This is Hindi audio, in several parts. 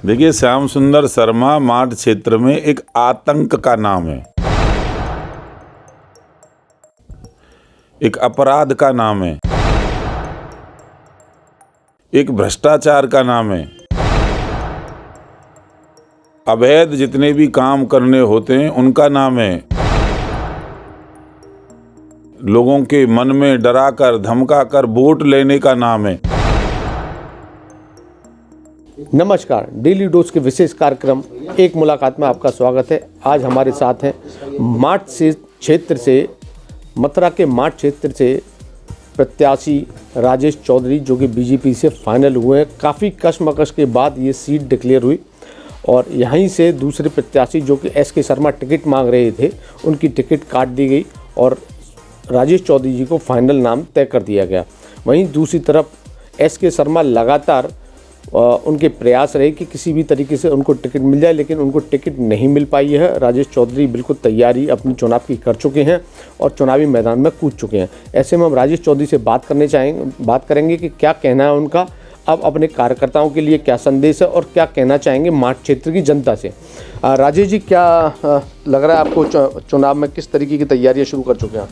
देखिए, श्याम सुंदर शर्मा माठ क्षेत्र में एक आतंक का नाम है, एक अपराध का नाम है, एक भ्रष्टाचार का नाम है। अवैध जितने भी काम करने होते हैं उनका नाम है। लोगों के मन में डराकर धमकाकर वोट लेने का नाम है। नमस्कार, डेली डोज के विशेष कार्यक्रम एक मुलाकात में आपका स्वागत है। आज हमारे साथ हैं माठ से क्षेत्र से, मथुरा के माठ क्षेत्र से प्रत्याशी राजेश चौधरी, जो कि बीजेपी से फाइनल हुए हैं। काफ़ी कशमकश के बाद ये सीट डिक्लेयर हुई और यहीं से दूसरे प्रत्याशी जो कि एस के शर्मा टिकट मांग रहे थे, उनकी टिकट काट दी गई और राजेश चौधरी जी को फाइनल नाम तय कर दिया गया। वहीं दूसरी तरफ एस के शर्मा लगातार उनके प्रयास रहे कि किसी भी तरीके से उनको टिकट मिल जाए, लेकिन उनको टिकट नहीं मिल पाई है। राजेश चौधरी बिल्कुल तैयारी अपनी चुनाव की कर चुके हैं और चुनावी मैदान में कूद चुके हैं। ऐसे में हम राजेश चौधरी से बात करेंगे कि क्या कहना है उनका, अब अपने कार्यकर्ताओं के लिए क्या संदेश है और क्या कहना चाहेंगे माठ क्षेत्र की जनता से। राजेश जी, क्या लग रहा है आपको चुनाव में किस तरीके की तैयारियाँ शुरू कर चुके हैं?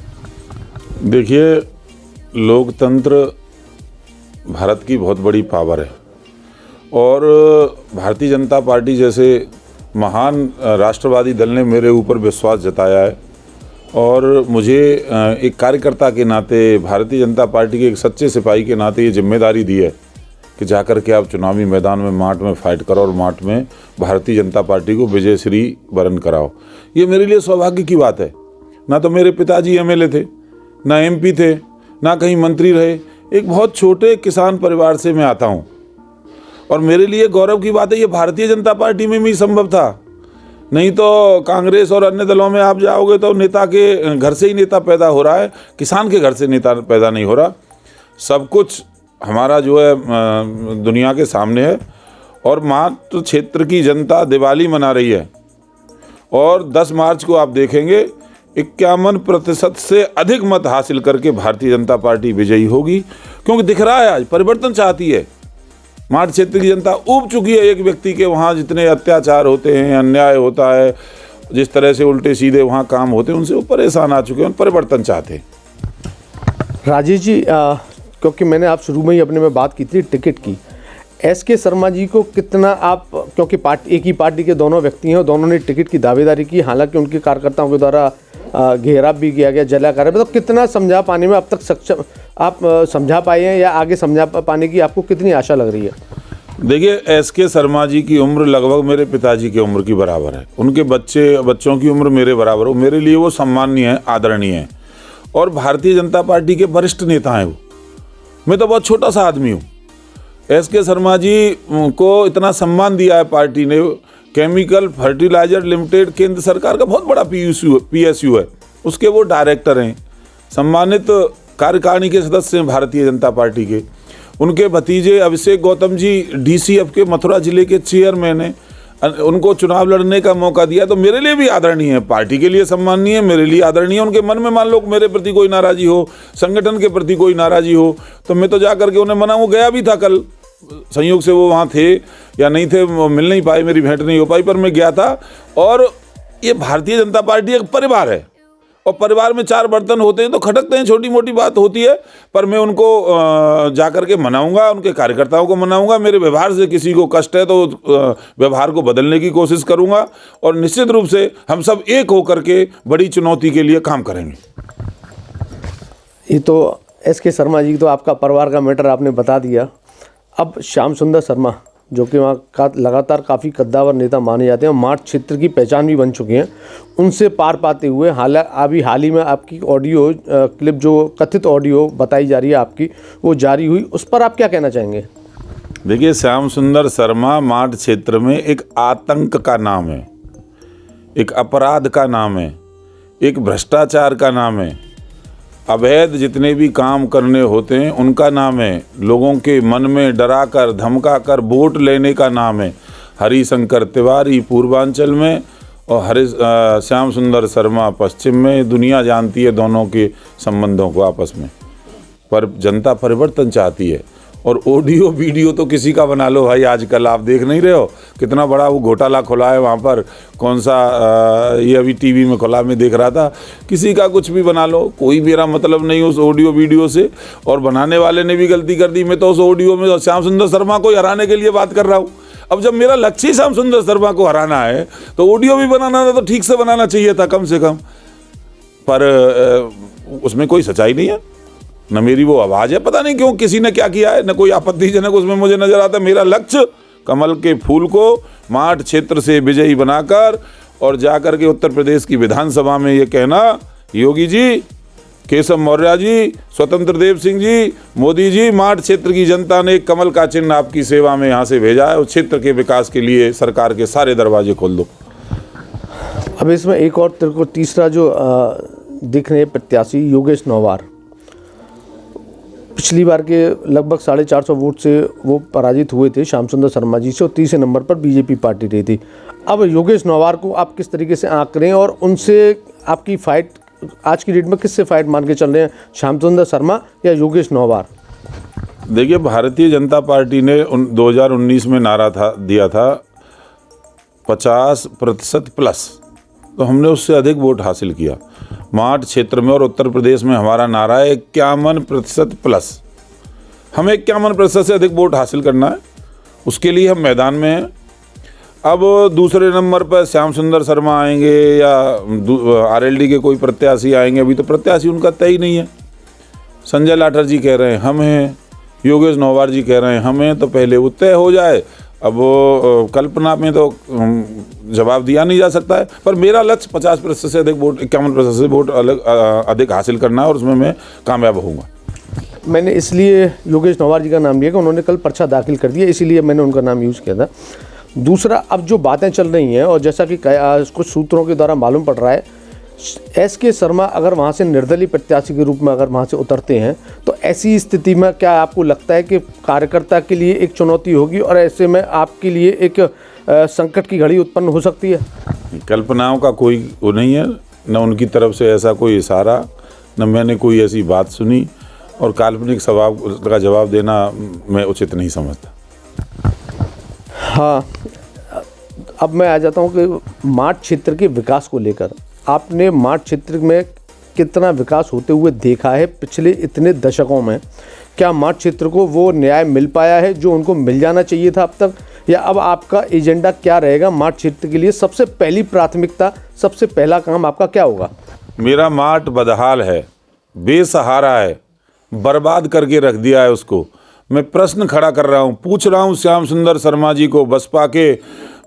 देखिए, लोकतंत्र भारत की बहुत बड़ी पावर है और भारतीय जनता पार्टी जैसे महान राष्ट्रवादी दल ने मेरे ऊपर विश्वास जताया है और मुझे एक कार्यकर्ता के नाते, भारतीय जनता पार्टी के एक सच्चे सिपाही के नाते ये जिम्मेदारी दी है कि जाकर के आप चुनावी मैदान में माठ में फाइट करो और माठ में भारतीय जनता पार्टी को विजय श्री वरण कराओ। ये मेरे लिए सौभाग्य की बात है। ना तो मेरे पिताजी एमएलए थे, ना एमपी थे, ना कहीं मंत्री रहे। एक बहुत छोटे किसान परिवार से मैं आता हूँ और मेरे लिए गौरव की बात है, ये भारतीय जनता पार्टी में भी संभव था। नहीं तो कांग्रेस और अन्य दलों में आप जाओगे तो नेता के घर से ही नेता पैदा हो रहा है, किसान के घर से नेता पैदा नहीं हो रहा। सब कुछ हमारा जो है दुनिया के सामने है और माठ क्षेत्र की जनता दिवाली मना रही है और 10 मार्च को आप देखेंगे 51% से अधिक मत हासिल करके भारतीय जनता पार्टी विजयी होगी, क्योंकि दिख रहा है आज परिवर्तन चाहती है। माठ क्षेत्र की जनता ऊब चुकी है एक व्यक्ति के वहाँ जितने अत्याचार होते हैं, अन्याय होता है, जिस तरह से उल्टे सीधे वहाँ काम होते हैं, उनसे वो परेशान आ चुके हैं, परिवर्तन चाहते हैं। राजेश जी, क्योंकि मैंने आप शुरू में ही अपने में बात की थी टिकट की, एस के शर्मा जी को कितना आप, क्योंकि एक ही पार्टी के दोनों व्यक्ति हैं और दोनों ने टिकट की दावेदारी की, हालांकि उनके कार्यकर्ताओं के द्वारा घेराव भी किया गया, जला कर, तो कितना समझा पाने में अब तक सक्षम आप समझा पाए हैं या आगे समझा पाने की आपको कितनी आशा लग रही है? देखिए, एस के शर्मा जी की उम्र लगभग मेरे पिताजी की उम्र की बराबर है। उनके बच्चों की उम्र मेरे बराबर हो। मेरे लिए वो सम्माननीय है, आदरणीय है और भारतीय जनता पार्टी के वरिष्ठ नेता हैं वो। मैं तो बहुत छोटा सा आदमी हूँ। एस के शर्मा जी को इतना सम्मान दिया है पार्टी ने। केमिकल फर्टिलाइजर लिमिटेड केंद्र सरकार का बहुत बड़ा PSU है, उसके वो डायरेक्टर हैं, सम्मानित कार्यकारिणी के सदस्य हैं भारतीय जनता पार्टी के। उनके भतीजे अभिषेक गौतम जी DCF के मथुरा जिले के चेयरमैन हैं, उनको चुनाव लड़ने का मौका दिया, तो मेरे लिए भी आदरणीय है, पार्टी के लिए सम्माननीय है, मेरे लिए आदरणीय है। उनके मन में मान लो मेरे प्रति कोई नाराजी हो, संगठन के प्रति कोई नाराजी हो, तो मैं तो जा करके उन्हें मना, वो गया भी था कल, संयोग से वो वहाँ थे या नहीं थे, मिल नहीं पाए, मेरी भेंट नहीं हो पाई, पर मैं गया था। और ये भारतीय जनता पार्टी एक परिवार है और परिवार में 4 बर्तन होते हैं तो खटकते हैं, छोटी मोटी बात होती है, पर मैं उनको जाकर के मनाऊंगा, उनके कार्यकर्ताओं को मनाऊंगा। मेरे व्यवहार से किसी को कष्ट है तो व्यवहार को बदलने की कोशिश करूंगा और निश्चित रूप से हम सब एक होकर के बड़ी चुनौती के लिए काम करेंगे। ये तो एस के शर्मा जी, तो आपका परिवार का मैटर आपने बता दिया। अब श्याम सुंदर शर्मा, जो कि वहाँ का लगातार काफ़ी कद्दावर नेता माने जाते हैं और माठ क्षेत्र की पहचान भी बन चुके हैं, उनसे पार पाते हुए अभी हाल ही में आपकी ऑडियो क्लिप, जो कथित ऑडियो बताई जा रही है आपकी, वो जारी हुई, उस पर आप क्या कहना चाहेंगे? देखिए, श्याम सुंदर शर्मा माठ क्षेत्र में एक आतंक का नाम है, एक अपराध का नाम है, एक भ्रष्टाचार का नाम है। अवैध जितने भी काम करने होते हैं उनका नाम है। लोगों के मन में डराकर धमकाकर वोट लेने का नाम है। हरिशंकर तिवारी पूर्वांचल में और श्याम सुंदर शर्मा पश्चिम में। दुनिया जानती है दोनों के संबंधों को आपस में, पर जनता परिवर्तन चाहती है और ऑडियो वीडियो तो किसी का बना लो भाई, आजकल आप देख नहीं रहे हो कितना बड़ा वो घोटाला खुला है वहाँ पर, कौन सा ये अभी टीवी में खुला, मैं देख रहा था, किसी का कुछ भी बना लो, कोई मेरा मतलब नहीं उस ऑडियो वीडियो से। और बनाने वाले ने भी गलती कर दी, मैं तो उस ऑडियो में श्याम सुंदर शर्मा को हराने के लिए बात कर रहा हूँ। अब जब मेरा लक्ष्य ही श्याम सुंदर शर्मा को हराना है तो ऑडियो भी बनाना था तो ठीक से बनाना चाहिए था कम से कम, पर उसमें कोई सच्चाई नहीं है, न मेरी वो आवाज़ है, पता नहीं क्यों किसी ने क्या किया है, न कोई आपत्तिजनक उसमें मुझे नजर आता। मेरा लक्ष्य कमल के फूल को माठ क्षेत्र से विजयी बनाकर और जाकर के उत्तर प्रदेश की विधानसभा में ये कहना, योगी जी, केशव मौर्य जी, स्वतंत्र देव सिंह जी, मोदी जी, माठ क्षेत्र की जनता ने कमल का चिन्ह आपकी सेवा में यहाँ से भेजा है और क्षेत्र के विकास के लिए सरकार के सारे दरवाजे खोल दो। अब इसमें एक और तेरे को तीसरा जो दिख रहे प्रत्याशी योगेश नौवार, पिछली बार के लगभग 450 वोट से वो पराजित हुए थे श्याम सुंदर शर्मा जी से और तीसरे नंबर पर बीजेपी पार्टी रही थी। अब योगेश नौवार को आप किस तरीके से आंक रहे हैं और उनसे आपकी फाइट आज की डेट में किससे फाइट मान के चल रहे हैं, श्याम सुंदर शर्मा या योगेश नौवार? देखिए, भारतीय जनता पार्टी ने 2019 में नारा दिया था 50% प्लस, तो हमने उससे अधिक वोट हासिल किया। माठ क्षेत्र में और उत्तर प्रदेश में हमारा नारा है 51% प्लस। हमें 51% से अधिक वोट हासिल करना है, उसके लिए हम मैदान में हैं। अब दूसरे नंबर पर श्याम सुंदर शर्मा आएंगे या आरएलडी के कोई प्रत्याशी आएंगे, अभी तो प्रत्याशी उनका तय ही नहीं है। संजय लाठर जी कह रहे हैं हम हैं, योगेश नौवार जी कह रहे हैं हम हैं, तो पहले वो तय हो जाए। अब वो कल्पना में तो जवाब दिया नहीं जा सकता है, पर मेरा लक्ष्य 50% से अधिक वोट, 51% से वोट अधिक हासिल करना है और उसमें मैं कामयाब होऊंगा। मैंने इसलिए योगेश नौवार जी का नाम लिया कि उन्होंने कल पर्चा दाखिल कर दिया, इसीलिए मैंने उनका नाम यूज़ किया था। दूसरा, अब जो बातें चल रही हैं और जैसा कि कुछ सूत्रों के द्वारा मालूम पड़ रहा है, एसके शर्मा अगर वहाँ से निर्दलीय प्रत्याशी के रूप में अगर वहाँ से उतरते हैं तो ऐसी स्थिति में क्या आपको लगता है कि कार्यकर्ता के लिए एक चुनौती होगी और ऐसे में आपके लिए एक संकट की घड़ी उत्पन्न हो सकती है? कल्पनाओं का कोई वो नहीं है, न उनकी तरफ से ऐसा कोई इशारा, न मैंने कोई ऐसी बात सुनी, और काल्पनिक सवाल का जवाब देना मैं उचित नहीं समझता। हाँ, अब मैं आ जाता हूँ कि माठ क्षेत्र के विकास को लेकर आपने माठ क्षेत्र में कितना विकास होते हुए देखा है पिछले इतने दशकों में? क्या माठ क्षेत्र को वो न्याय मिल पाया है जो उनको मिल जाना चाहिए था अब तक, या अब आपका एजेंडा क्या रहेगा माठ क्षेत्र के लिए? सबसे पहली प्राथमिकता, सबसे पहला काम आपका क्या होगा? मेरा माठ बदहाल है, बेसहारा है, बर्बाद करके रख दिया है उसको। मैं प्रश्न खड़ा कर रहा हूँ, पूछ रहा हूँ श्याम सुंदर शर्मा जी को, बसपा के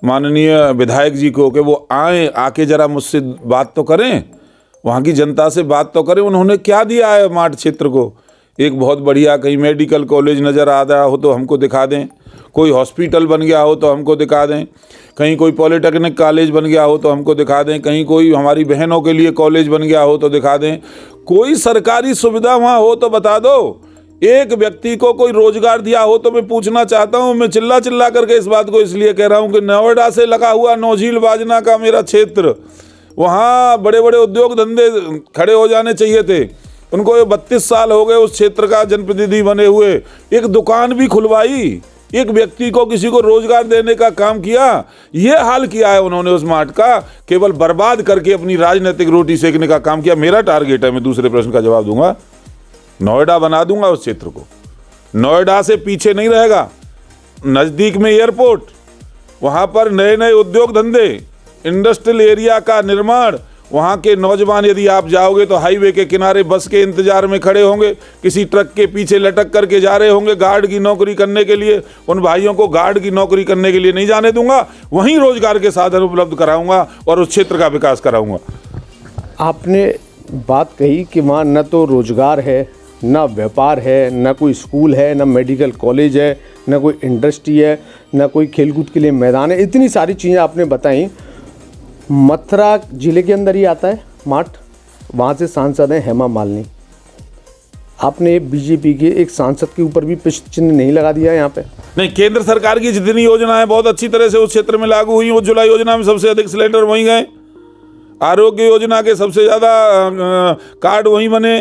माननीय विधायक जी को, कि वो आके ज़रा मुझसे बात तो करें, वहाँ की जनता से बात तो करें। उन्होंने क्या दिया है माठ क्षेत्र को? एक बहुत बढ़िया कहीं मेडिकल कॉलेज नज़र आ रहा हो तो हमको दिखा दें, कोई हॉस्पिटल बन गया हो तो हमको दिखा दें, कहीं कोई पॉलिटेक्निक कॉलेज बन गया हो तो हमको दिखा दें, कहीं कोई हमारी बहनों के लिए कॉलेज बन गया हो तो दिखा दें, कोई सरकारी सुविधा वहाँ हो तो बता दो। एक व्यक्ति को कोई रोजगार दिया हो तो मैं पूछना चाहता हूँ। मैं चिल्ला चिल्ला करके इस बात को इसलिए कह रहा हूँ कि नोएडा से लगा हुआ नौझील बाजना का मेरा क्षेत्र, वहाँ बड़े बड़े उद्योग धंधे खड़े हो जाने चाहिए थे। उनको 32 साल हो गए उस क्षेत्र का जनप्रतिनिधि बने हुए, एक दुकान भी खुलवाई, एक व्यक्ति को किसी को रोजगार देने का काम किया। ये हाल किया है उन्होंने उस माठ का, केवल बर्बाद करके अपनी राजनीतिक रोटी सेकने का काम किया। मेरा टारगेट है, मैं दूसरे प्रश्न का जवाब दूंगा, नोएडा बना दूंगा उस क्षेत्र को। नोएडा से पीछे नहीं रहेगा, नज़दीक में एयरपोर्ट, वहाँ पर नए नए उद्योग धंधे, इंडस्ट्रियल एरिया का निर्माण। वहाँ के नौजवान, यदि आप जाओगे तो हाईवे के किनारे बस के इंतजार में खड़े होंगे, किसी ट्रक के पीछे लटक करके जा रहे होंगे गार्ड की नौकरी करने के लिए। उन भाइयों को गार्ड की नौकरी करने के लिए नहीं जाने दूंगा, वहीं रोजगार के साधन उपलब्ध कराऊंगा और उस क्षेत्र का विकास कराऊंगा। आपने बात कही कि वहाँ न तो रोजगार है, न व्यापार है, न कोई स्कूल है, न मेडिकल कॉलेज है, न कोई इंडस्ट्री है, न कोई खेलकूद के लिए मैदान है। इतनी सारी चीज़ें आपने बताई। मथुरा जिले के अंदर ही आता है माठ, वहाँ से सांसद हैं हेमा मालिनी। आपने बीजेपी के एक सांसद के ऊपर भी प्रश्न चिन्ह नहीं लगा दिया यहाँ पे? नहीं, केंद्र सरकार की जितनी योजनाएं बहुत अच्छी तरह से उस क्षेत्र में लागू हुई। उज्ज्वला योजना में सबसे अधिक सिलेंडर वहीं गए, आरोग्य योजना के सबसे ज़्यादा कार्ड वहीं बने,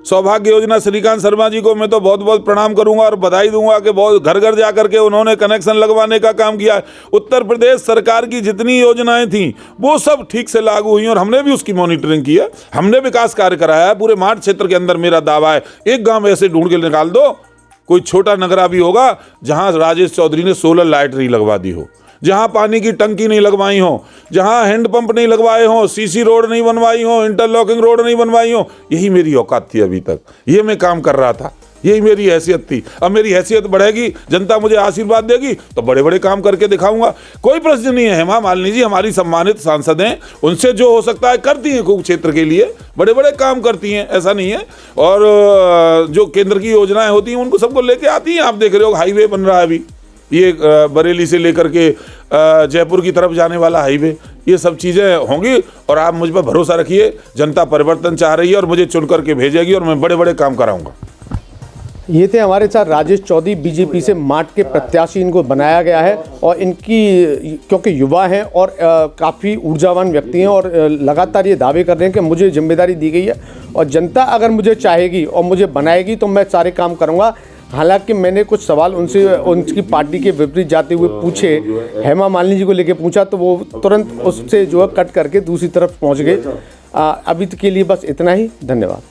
सौभाग्य योजना श्रीकांत शर्मा जी को मैं तो बहुत बहुत प्रणाम करूंगा और बधाई दूंगा कि बहुत घर घर जा करके उन्होंने कनेक्शन लगवाने का काम किया है। उत्तर प्रदेश सरकार की जितनी योजनाएं थी वो सब ठीक से लागू हुई और हमने भी उसकी मॉनिटरिंग की है, हमने विकास कार्य कराया है पूरे मार्च क्षेत्र के अंदर। मेरा दावा है एक गाँव ऐसे ढूंढ के निकाल दो, कोई छोटा नगरा भी होगा जहाँ राजेश चौधरी ने सोलर लाइट नहीं लगवा दी हो, जहाँ पानी की टंकी नहीं लगवाई हो, जहाँ हैंडपंप नहीं लगवाए हो, सीसी रोड नहीं बनवाई हो, इंटरलॉकिंग रोड नहीं बनवाई हो। यही मेरी औकात थी अभी तक, ये मैं काम कर रहा था, यही मेरी हैसियत थी। अब मेरी हैसियत बढ़ेगी, जनता मुझे आशीर्वाद देगी तो बड़े बड़े काम करके दिखाऊंगा। कोई प्रश्न नहीं है। हेमा मालिनी जी हमारी सम्मानित सांसद हैं, उनसे जो हो सकता है करती हैं, कुछ क्षेत्र के लिए बड़े बड़े काम करती हैं, ऐसा नहीं है। और जो केंद्र की योजनाएं होती हैं उनको सबको लेके आती हैं। आप देख रहे हो हाईवे बन रहा है अभी, ये बरेली से लेकर के जयपुर की तरफ जाने वाला हाईवे, ये सब चीज़ें होंगी। और आप मुझ पर भरोसा रखिए, जनता परिवर्तन चाह रही है और मुझे चुन करके भेजेगी और मैं बड़े बड़े काम कराऊंगा। ये थे हमारे साथ राजेश चौधरी, बीजेपी से मार्च के प्रत्याशी इनको बनाया गया है। और इनकी क्योंकि युवा हैं और काफ़ी ऊर्जावान व्यक्ति हैं और लगातार ये दावे कर रहे हैं कि मुझे जिम्मेदारी दी गई है और जनता अगर मुझे चाहेगी और मुझे बनाएगी तो मैं सारे काम करूँगा। हालांकि मैंने कुछ सवाल उनसे उनकी पार्टी के विपरीत जाते हुए पूछे, हेमा मालिनी जी को लेके पूछा तो वो तुरंत उससे जो है कट करके दूसरी तरफ पहुंच गए। अभी के लिए बस इतना ही, धन्यवाद।